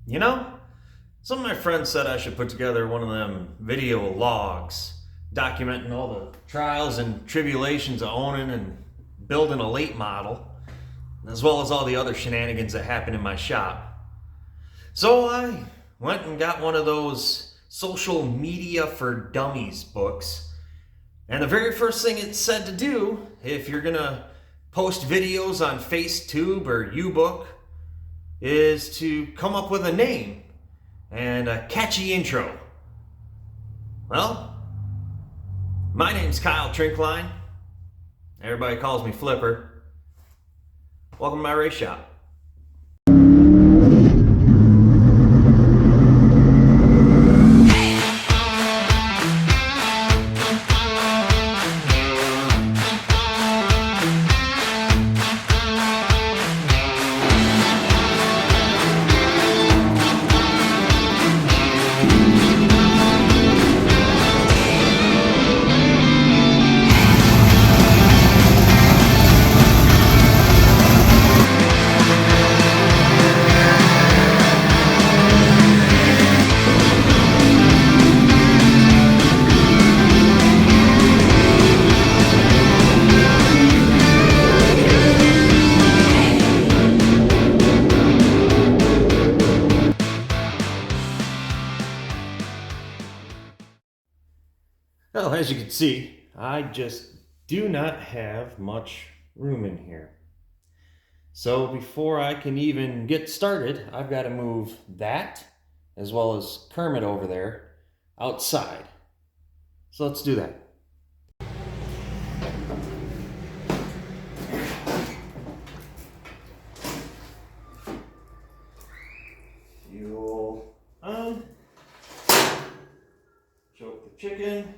You know, some of my friends said I should put together one of them video logs documenting all the trials and tribulations of owning and building a late model, as well as all the other shenanigans that happen in my shop. So I went and got one of those social media for dummies books. And the very first thing it said to do, if you're gonna post videos on FaceTube or uBook, is to come up with a name and a catchy intro. Well, my name's Kyle Trinkline. Everybody calls me Flipper. Welcome to my race shop. Well, as you can see, I just do not have much room in here. So before I can even get started, I've got to move that, as well as Kermit over there, outside. So let's do that. Fuel on. Choke the chicken.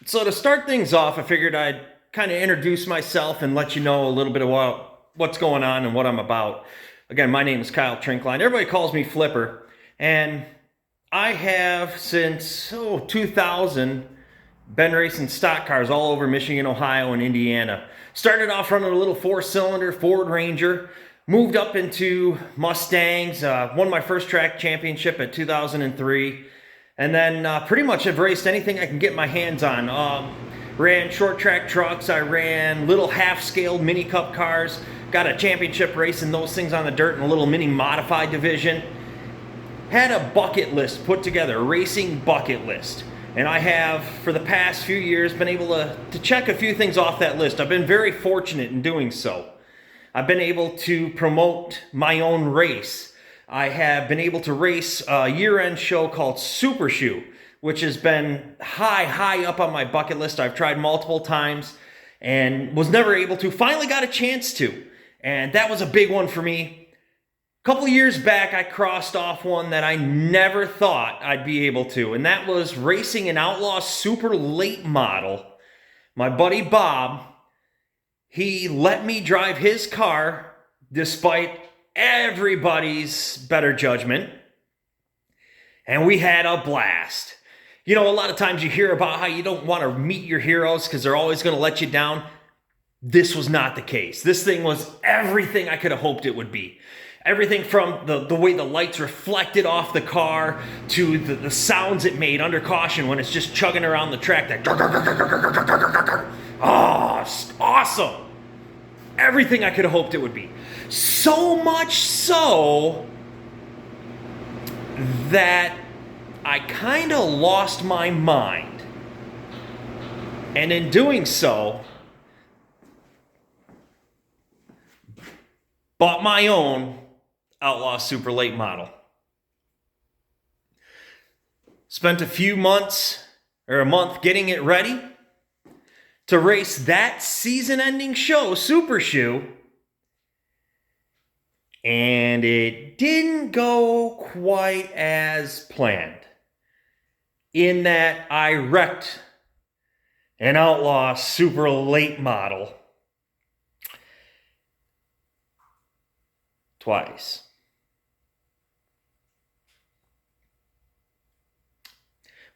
So to start things off, I figured I'd kind of introduce myself and let you know a little bit about what's going on and what I'm about. Again, my name is Kyle Trinkline. Everybody calls me Flipper. And I have since 2000 been racing stock cars all over Michigan, Ohio, and Indiana. Started off running a little four-cylinder Ford Ranger, moved up into Mustangs, won my first track championship at 2003. And then pretty much have raced anything I can get my hands on. Ran short track trucks, I ran little half-scaled mini cup cars, got a championship race in those things on the dirt in a little mini modified division. Had a bucket list put together, a racing bucket list. And I have, for the past few years, been able to check a few things off that list. I've been very fortunate in doing so. I've been able to promote my own race. I have been able to race a year-end show called Super Shoe, which has been high up on my bucket list. I've tried multiple times and was never able to. Finally got a chance to, and that was a big one for me. A couple of years back, I crossed off one that I never thought I'd be able to, and that was racing an Outlaw Super Late Model. My buddy Bob, he let me drive his car despite everybody's better judgment, and we had a blast. You know, a lot of times you hear about how you don't want to meet your heroes because they're always going to let you down. This was not the case. This thing was everything I could have hoped it would be. Everything from the way the lights reflected off the car to the sounds it made under caution when it's just chugging around the track. That oh, awesome. Everything I could have hoped it would be. So much so that I kind of lost my mind. And in doing so, bought my own Outlaw Super Late model. Spent a few months or a month getting it ready to race that season-ending show, Super Shoe. And it didn't go quite as planned. In that I wrecked an Outlaw Super Late model twice.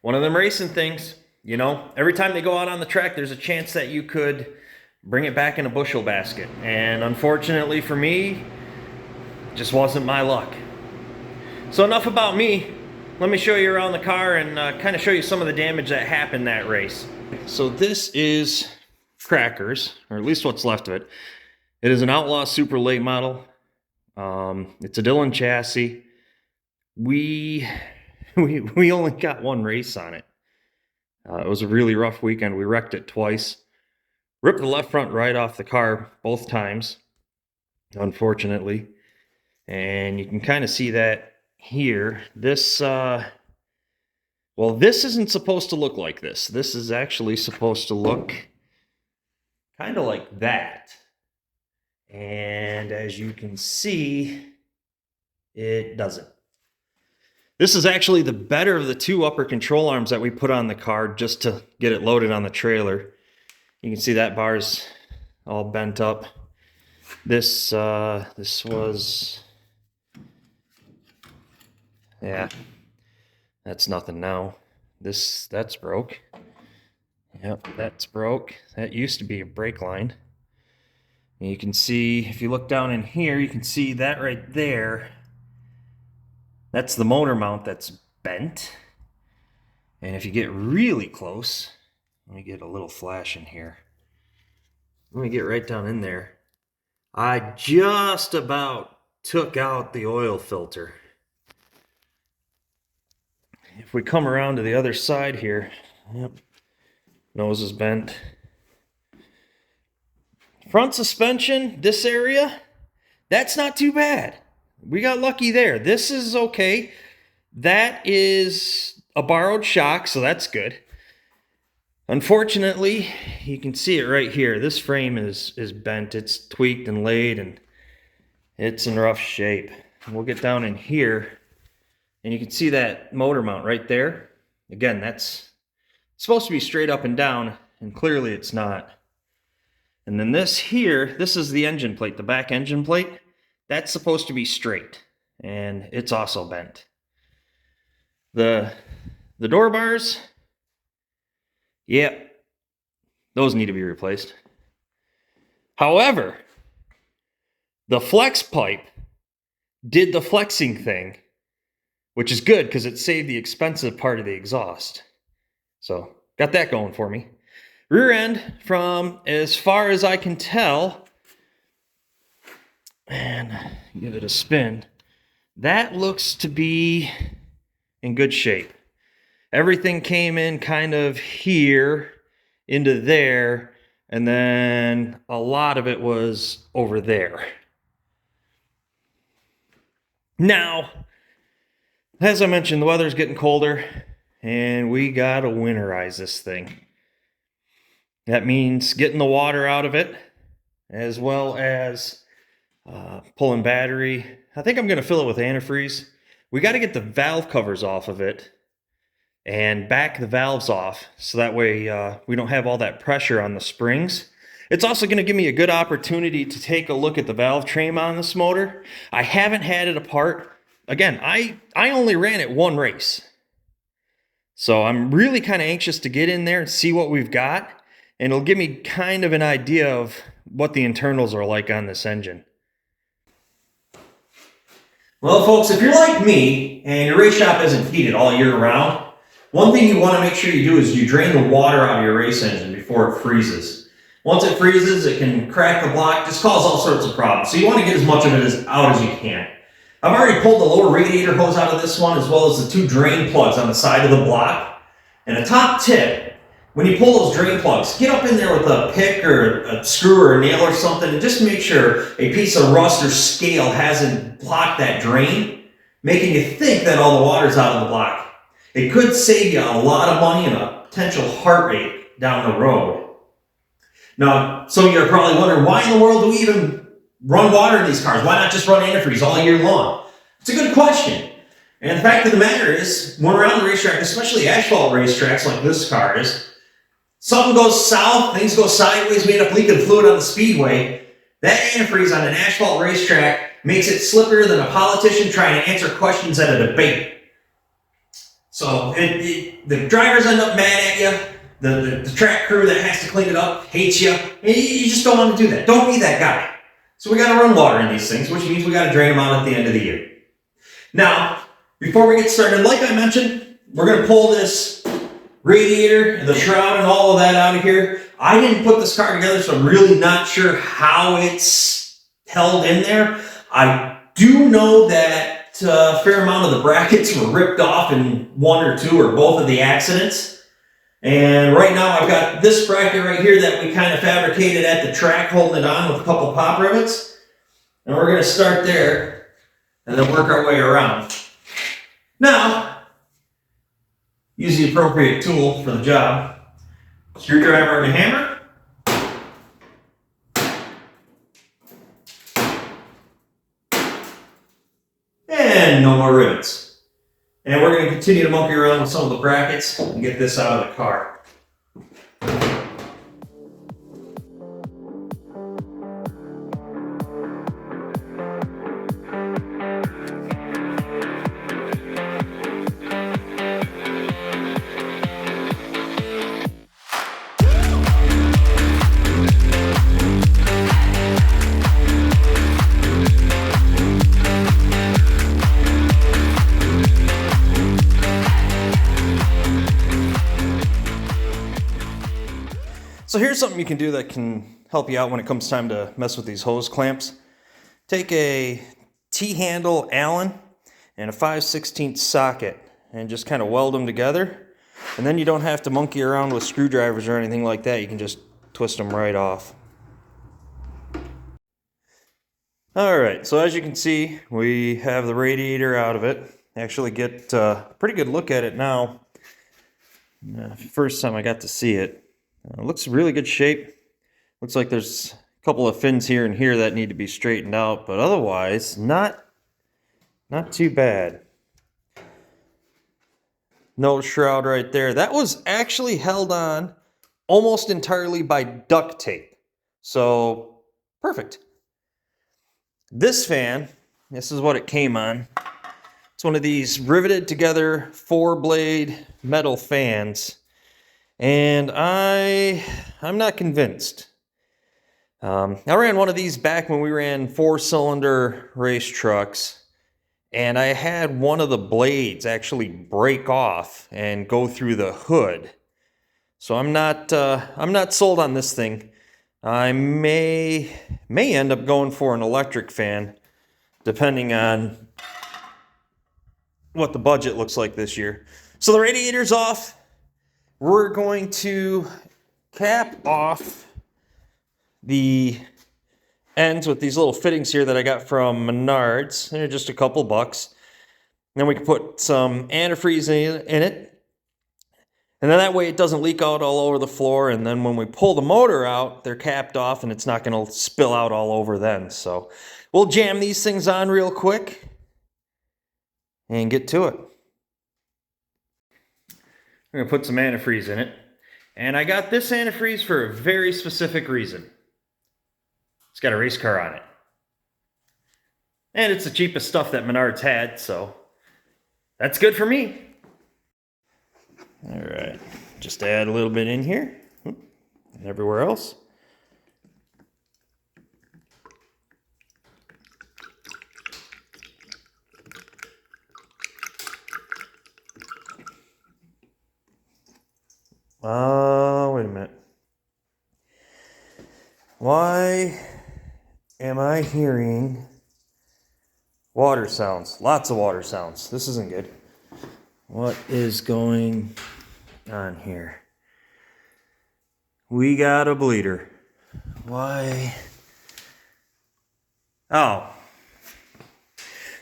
One of them racing things, you know, every time they go out on the track, there's a chance that you could bring it back in a bushel basket. And unfortunately for me, just wasn't my luck. So enough about me. Let me show you around the car and kind of show you some of the damage that happened that race. So this is Crackers, or at least what's left of it. It is an Outlaw Super Late model. It's a Dillon chassis. We only got one race on it. It was a really rough weekend. We wrecked it twice. Ripped the left front right off the car both times, unfortunately. And you can kind of see that here. This, well, this isn't supposed to look like this. This is actually supposed to look kind of like that. And as you can see, it doesn't. This is actually the better of the two upper control arms that we put on the car just to get it loaded on the trailer. You can see that bar's all bent up. This was, yeah, that's nothing now. That's broke. Yep, that's broke. That used to be a brake line. And you can see, if you look down in here, you can see that right there. That's the motor mount that's bent. And if you get really close, let me get a little flash in here. Let me get right down in there. I just about took out the oil filter. If we come around to the other side here, yep, nose is bent. Front suspension, this area, that's not too bad. We got lucky there. This is okay. That is a borrowed shock, so that's good. Unfortunately, you can see it right here. This frame is bent. It's tweaked and laid, and it's in rough shape. And we'll get down in here, and you can see that motor mount right there. Again, that's supposed to be straight up and down, and clearly it's not. And then this here, this is the engine plate, the back engine plate. That's supposed to be straight, and it's also bent. The door bars, yep, those need to be replaced. However, the flex pipe did the flexing thing, which is good because it saved the expensive part of the exhaust. So, got that going for me. Rear end, from as far as I can tell, and give it a spin, that looks to be in good shape. Everything came in kind of here into there, and then a lot of it was over there. Now, as I mentioned, the weather's getting colder, and we gotta winterize this thing. That means getting the water out of it, as well as pulling battery. I think I'm going to fill it with antifreeze. We got to get the valve covers off of it and back the valves off, so that way we don't have all that pressure on the springs. It's also going to give me a good opportunity to take a look at the valve train on this motor. I haven't had it apart. Again, I only ran it one race. So I'm really kind of anxious to get in there and see what we've got. And it'll give me kind of an idea of what the internals are like on this engine. Well, folks, if you're like me and your race shop isn't heated all year round, one thing you want to make sure you do is you drain the water out of your race engine before it freezes. Once it freezes, it can crack the block, just cause all sorts of problems. So you want to get as much of it out as you can. I've already pulled the lower radiator hose out of this one, as well as the 2 drain plugs on the side of the block. And a top tip, when you pull those drain plugs, get up in there with a pick or a screw or a nail or something, and just make sure a piece of rust or scale hasn't blocked that drain, making you think that all the water's out of the block. It could save you a lot of money and a potential heart rate down the road. Now, some of you are probably wondering, why in the world do we even run water in these cars? Why not just run antifreeze all year long? It's a good question. And the fact of the matter is, when we're on the racetrack, especially asphalt racetracks like this car is, something goes south, things go sideways, we end up leaking fluid on the speedway. That antifreeze on an asphalt racetrack makes it slipperier than a politician trying to answer questions at a debate. So the drivers end up mad at you. The track crew that has to clean it up hates you. And you just don't want to do that. Don't be that guy. So we got to run water in these things, which means we got to drain them out at the end of the year. Now, before we get started, like I mentioned, we're going to pull this radiator and the shroud and all of that out of here. I didn't put this car together, so I'm really not sure how it's held in there. I do know that a fair amount of the brackets were ripped off in 1 or 2 or both of the accidents. And right now I've got this bracket right here that we kind of fabricated at the track, holding it on with a couple pop rivets. And we're going to start there and then work our way around. Now, use the appropriate tool for the job. Screwdriver and a hammer. And no more rivets. And we're going to continue to monkey around with some of the brackets and get this out of the car. So here's something you can do that can help you out when it comes time to mess with these hose clamps. Take a T-handle Allen and a 5/16 socket and just kind of weld them together. And then you don't have to monkey around with screwdrivers or anything like that. You can just twist them right off. Alright, so as you can see, we have the radiator out of it. Actually get a pretty good look at it now. First time I got to see it. It looks really good shape. Looks like there's a couple of fins here and here that need to be straightened out, but otherwise, not too bad. Nose shroud right there. That was actually held on almost entirely by duct tape. So, perfect. This fan, this is what it came on. It's one of these riveted together 4-blade metal fans. And I'm not convinced. I ran one of these back when we ran 4-cylinder race trucks, and I had one of the blades actually break off and go through the hood. So I'm not sold on this thing. I may end up going for an electric fan, depending on what the budget looks like this year. So the radiator's off. We're going to cap off the ends with these little fittings here that I got from Menards. They're just a couple bucks. Then we can put some antifreeze in it. And then that way it doesn't leak out all over the floor. And then when we pull the motor out, they're capped off and it's not going to spill out all over then. So we'll jam these things on real quick and get to it. I'm going to put some antifreeze in it. And I got this antifreeze for a very specific reason. It's got a race car on it. And it's the cheapest stuff that Menards had, so that's good for me. All right, just add a little bit in here and everywhere else. Wait a minute. Why am I hearing water sounds? Lots of water sounds. This isn't good. What is going on here? We got a bleeder. Why? Oh.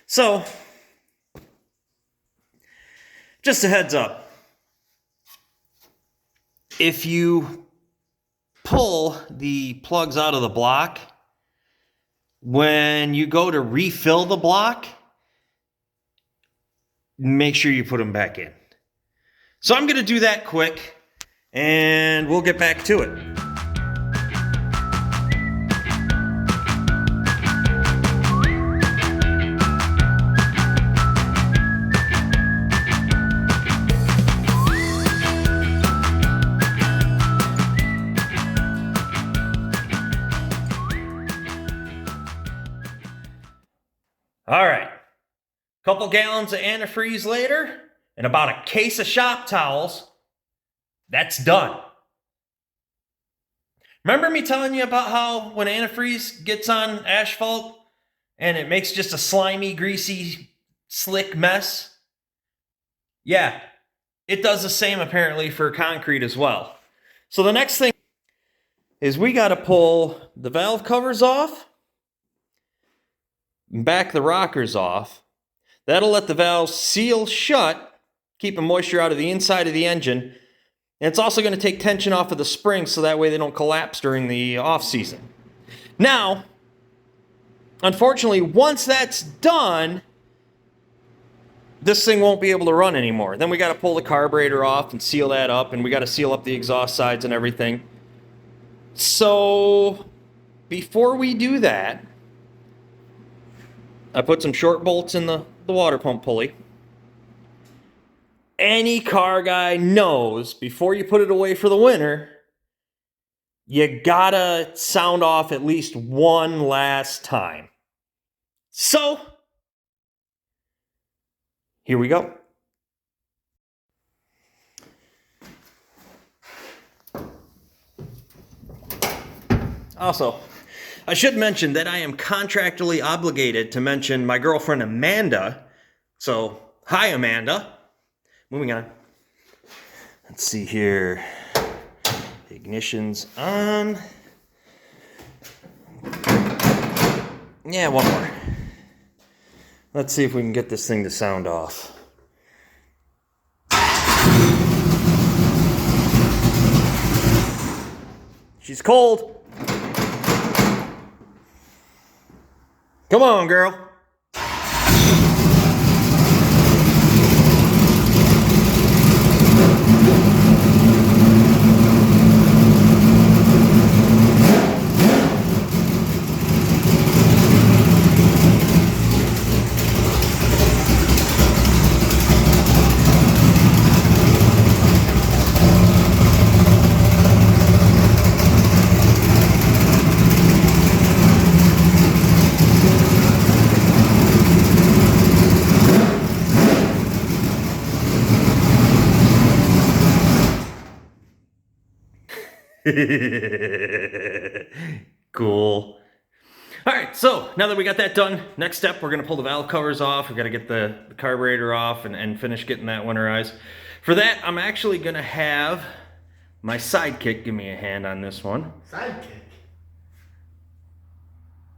So, just a heads up. If you pull the plugs out of the block, when you go to refill the block, make sure you put them back in. So I'm going to do that quick, and we'll get back to it. All right, couple gallons of antifreeze later, and about a case of shop towels, that's done. Remember me telling you about how when antifreeze gets on asphalt and it makes just a slimy, greasy, slick mess? Yeah, it does the same apparently for concrete as well. So the next thing is we got to pull the valve covers off, back the rockers off. That'll let the valves seal shut, keeping moisture out of the inside of the engine. And it's also going to take tension off of the springs so that way they don't collapse during the off season. Now, unfortunately, once that's done, this thing won't be able to run anymore. Then we got to pull the carburetor off and seal that up, and we got to seal up the exhaust sides and everything. So, before we do that, I put some short bolts in the water pump pulley. Any car guy knows before you put it away for the winter, you gotta sound off at least one last time. So, here we go. Also, I should mention that I am contractually obligated to mention my girlfriend Amanda. So, hi Amanda. Moving on. Let's see here. Ignition's on. Yeah, one more. Let's see if we can get this thing to sound off. She's cold. Come on, girl. Cool. All right, so now that we got that done, next step, we're going to pull the valve covers off. We've got to get the carburetor off and finish getting that winterized. For that, I'm actually going to have my sidekick give me a hand on this one. Sidekick?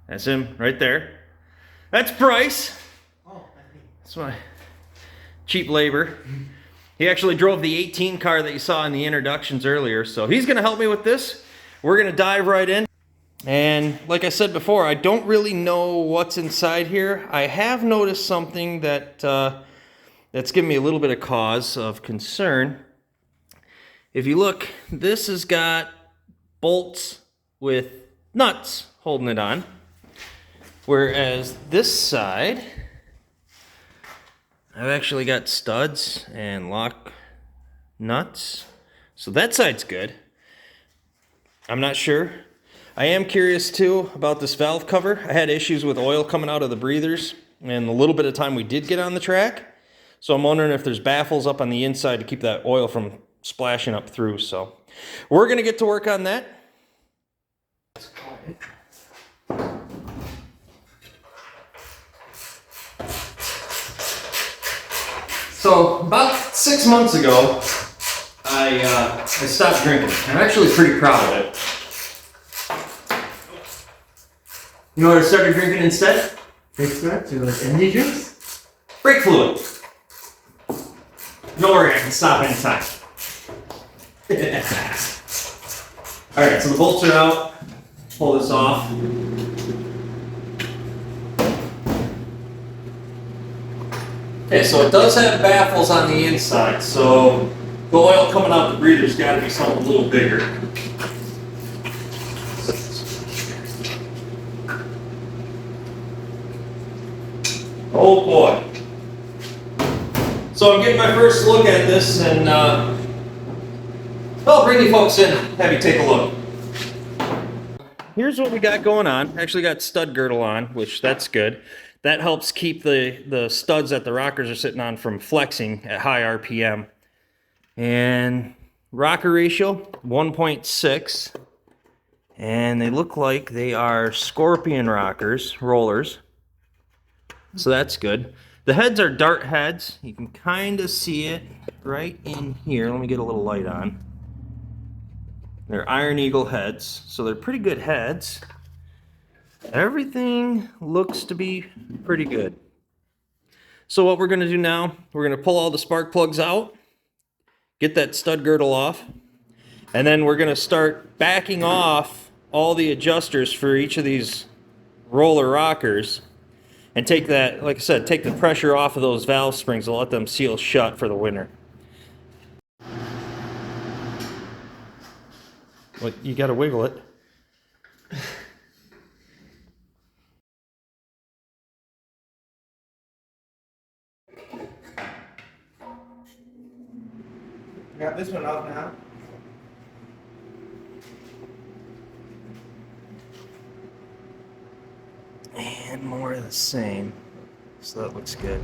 That's him right there. That's Bryce. Oh, That's my cheap labor. He actually drove the 18 car that you saw in the introductions earlier, so he's going to help me with this. We're going to dive right in. And like I said before, I don't really know what's inside here. I have noticed something that that's given me a little bit of cause of concern. If you look, this has got bolts with nuts holding it on, whereas this side, I've actually got studs and lock nuts. So that side's good. I'm not sure. I am curious too about this valve cover. I had issues with oil coming out of the breathers and the little bit of time we did get on the track. So I'm wondering if there's baffles up on the inside to keep that oil from splashing up through. So we're going to get to work on that. So about 6 months ago, I stopped drinking. I'm actually pretty proud of it. You know what I started drinking instead? Energy drinks? Brake fluid. Don't worry, I can stop anytime. Alright, so the bolts are out. Pull this off. Okay, so it does have baffles on the inside, so the oil coming out the breather's got to be something a little bigger. Oh boy. So I'm getting my first look at this, and I'll bring you folks in, have you take a look. Here's what we got going on. Actually got stud girdle on, which that's good. That helps keep the studs that the rockers are sitting on from flexing at high RPM. And rocker ratio, 1.6. And they look like they are Scorpion rockers, rollers. So that's good. The heads are dart heads. You can kind of see it right in here. Let me get a little light on. They're Iron Eagle heads, so they're pretty good heads. Everything looks to be pretty good. So what we're going to do now, we're going to pull all the spark plugs out, get that stud girdle off, and then we're going to start backing off all the adjusters for each of these roller rockers and take that, like I said, take the pressure off of those valve springs and let them seal shut for the winter. Well, you got to wiggle it. Got this one off now. And more of the same. So that looks good.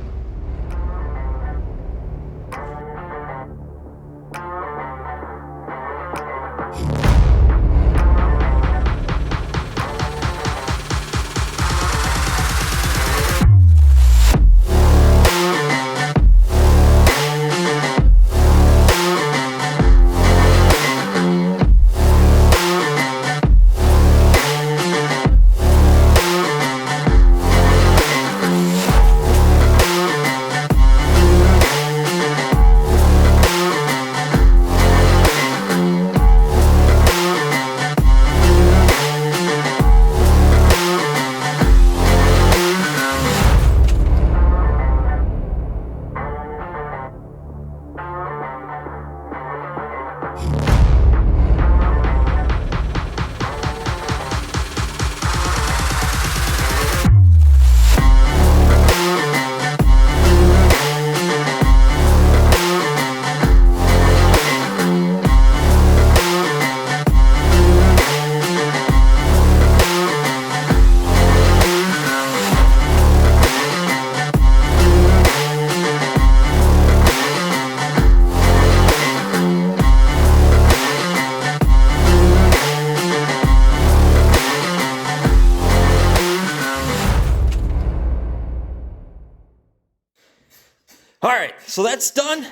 All right, so that's done.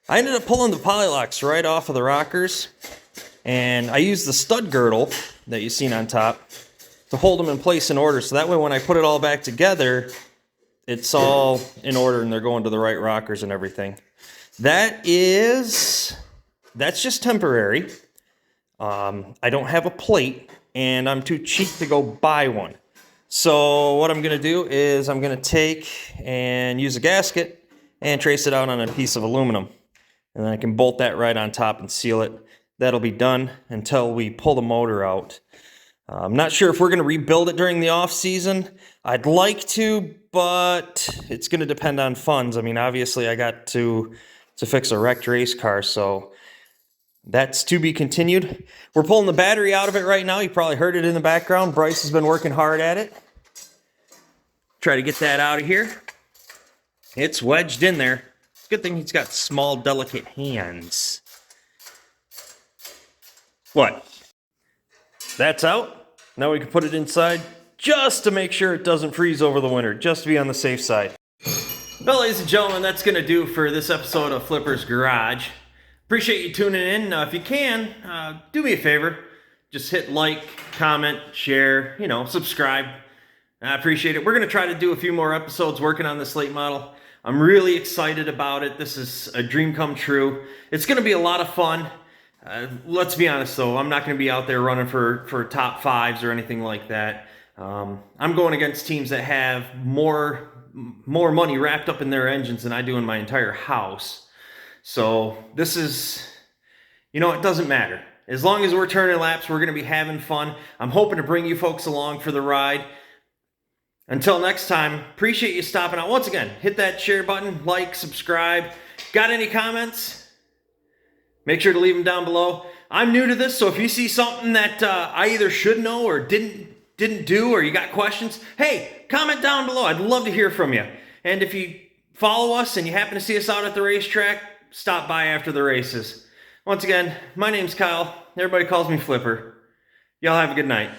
I ended up pulling the polylocks right off of the rockers, and I used the stud girdle that you've seen on top to hold them in place in order, so that way when I put it all back together, it's all in order and they're going to the right rockers and everything. That's just temporary. I don't have a plate, and I'm too cheap to go buy one. So what I'm going to do is I'm going to take and use a gasket and trace it out on a piece of aluminum. And then I can bolt that right on top and seal it. That'll be done until we pull the motor out. I'm not sure if we're going to rebuild it during the off season. I'd like to, but it's going to depend on funds. I mean, obviously I got to fix a wrecked race car, so that's to be continued. We're pulling the battery out of it right now. You probably heard it in the background. Bryce has been working hard at it. Try to get that out of here. It's wedged in there. Good thing he's got small, delicate hands. What? That's out. Now we can put it inside just to make sure it doesn't freeze over the winter, just to be on the safe side. Well, ladies and gentlemen, that's going to do for this episode of Flipper's Garage. Appreciate you tuning in. If you can, do me a favor. Just hit like, comment, share, subscribe. I appreciate it. We're going to try to do a few more episodes working on this late model. I'm really excited about it. This is a dream come true. It's going to be a lot of fun. Let's be honest, though. I'm not going to be out there running for top fives or anything like that. I'm going against teams that have more money wrapped up in their engines than I do in my entire house. So this is, it doesn't matter. As long as we're turning laps, we're going to be having fun. I'm hoping to bring you folks along for the ride. Until next time, appreciate you stopping out. Once again, hit that share button, like, subscribe. Got any comments? Make sure to leave them down below. I'm new to this, so if you see something that I either should know or didn't do, or you got questions, hey, comment down below. I'd love to hear from you. And if you follow us and you happen to see us out at the racetrack, stop by after the races. Once again, my name's Kyle. Everybody calls me Flipper. Y'all have a good night.